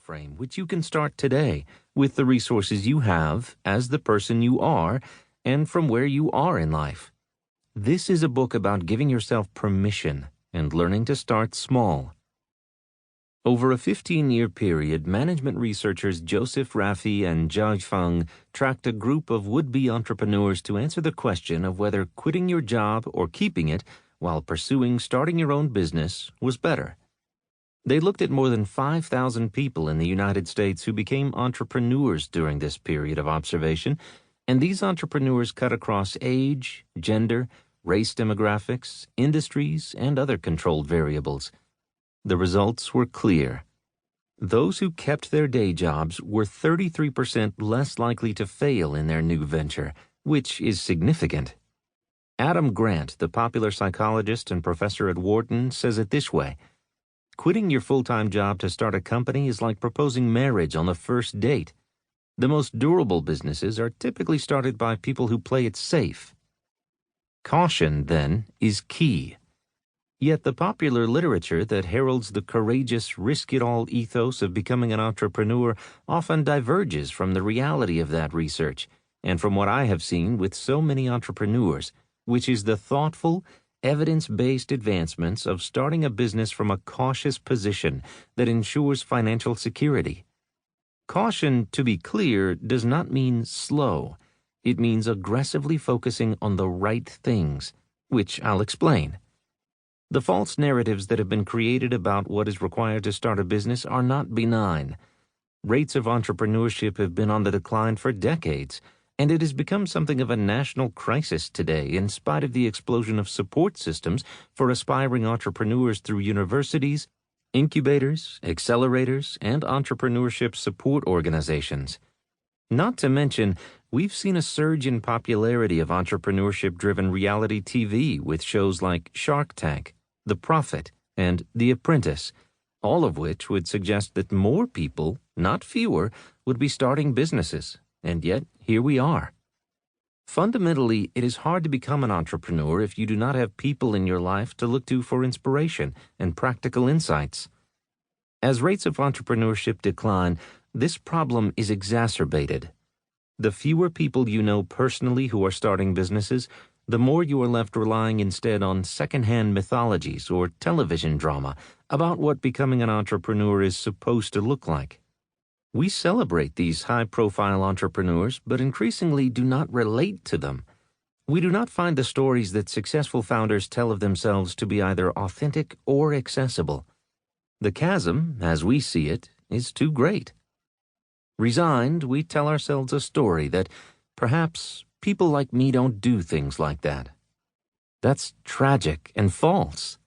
frame, which you can start today with the resources you have as the person you are and from where you are in life. This is a book about giving yourself permission and learning to start small. Over a 15-year period, management researchers Joseph Raffi and Jia Feng tracked a group of would-be entrepreneurs to answer the question of whether quitting your job or keeping it while pursuing starting your own business was better. They looked at more than 5,000 people in the United States who became entrepreneurs during this period of observation, and these entrepreneurs cut across age, gender, race demographics, industries, and other controlled variables. The results were clear. Those who kept their day jobs were 33% less likely to fail in their new venture, which is significant. Adam Grant, the popular psychologist and professor at Wharton, says it this way: quitting your full-time job to start a company is like proposing marriage on the first date. The most durable businesses are typically started by people who play it safe. Caution, then, is key. Yet the popular literature that heralds the courageous, risk-it-all ethos of becoming an entrepreneur often diverges from the reality of that research and from what I have seen with so many entrepreneurs, which is the thoughtful, evidence-based advancements of starting a business from a cautious position that ensures financial security. Caution, to be clear, does not mean slow. It means aggressively focusing on the right things, which I'll explain. The false narratives that have been created about what is required to start a business are not benign. Rates of entrepreneurship have been on the decline for decades, and it has become something of a national crisis today in spite of the explosion of support systems for aspiring entrepreneurs through universities, incubators, accelerators, and entrepreneurship support organizations. Not to mention, we've seen a surge in popularity of entrepreneurship-driven reality TV with shows like Shark Tank, The Prophet, and The Apprentice, all of which would suggest that more people, not fewer, would be starting businesses, and yet here we are. Fundamentally, it is hard to become an entrepreneur if you do not have people in your life to look to for inspiration and practical insights. As rates of entrepreneurship decline, this problem is exacerbated. The fewer people you know personally who are starting businesses, the more you are left relying instead on secondhand mythologies or television drama about what becoming an entrepreneur is supposed to look like. We celebrate these high-profile entrepreneurs, but increasingly do not relate to them. We do not find the stories that successful founders tell of themselves to be either authentic or accessible. The chasm, as we see it, is too great. Resigned, we tell ourselves a story that perhaps people like me don't do things like that. That's tragic and false.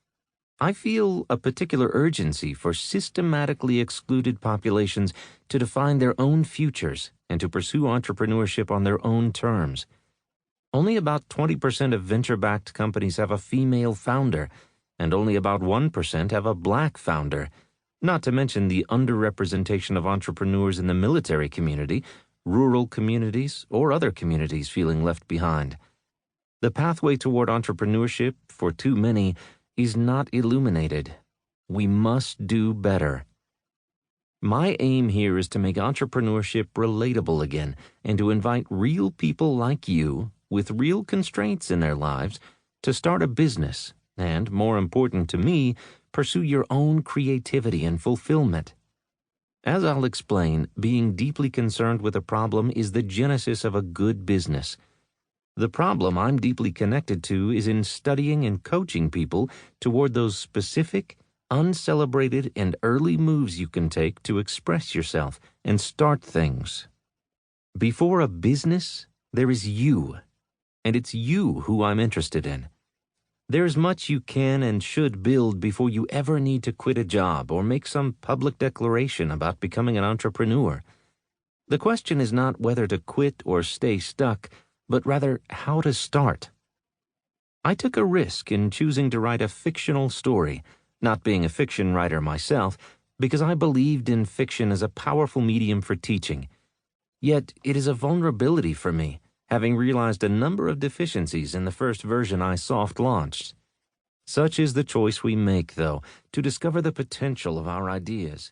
I feel a particular urgency for systematically excluded populations to define their own futures and to pursue entrepreneurship on their own terms. Only about 20% of venture-backed companies have a female founder, and only about 1% have a black founder, not to mention the underrepresentation of entrepreneurs in the military community, rural communities, or other communities feeling left behind. The pathway toward entrepreneurship, for too many, is not illuminated. We must do better. My aim here is to make entrepreneurship relatable again and to invite real people like you, with real constraints in their lives, to start a business and, more important to me, pursue your own creativity and fulfillment. As I'll explain, being deeply concerned with a problem is the genesis of a good business. The problem I'm deeply connected to is in studying and coaching people toward those specific, uncelebrated, and early moves you can take to express yourself and start things. Before a business, there is you, and it's you who I'm interested in. There's much you can and should build before you ever need to quit a job or make some public declaration about becoming an entrepreneur. The question is not whether to quit or stay stuck, but rather how to start. I took a risk in choosing to write a fictional story, not being a fiction writer myself, because I believed in fiction as a powerful medium for teaching. Yet it is a vulnerability for me, having realized a number of deficiencies in the first version I soft-launched. Such is the choice we make, though, to discover the potential of our ideas.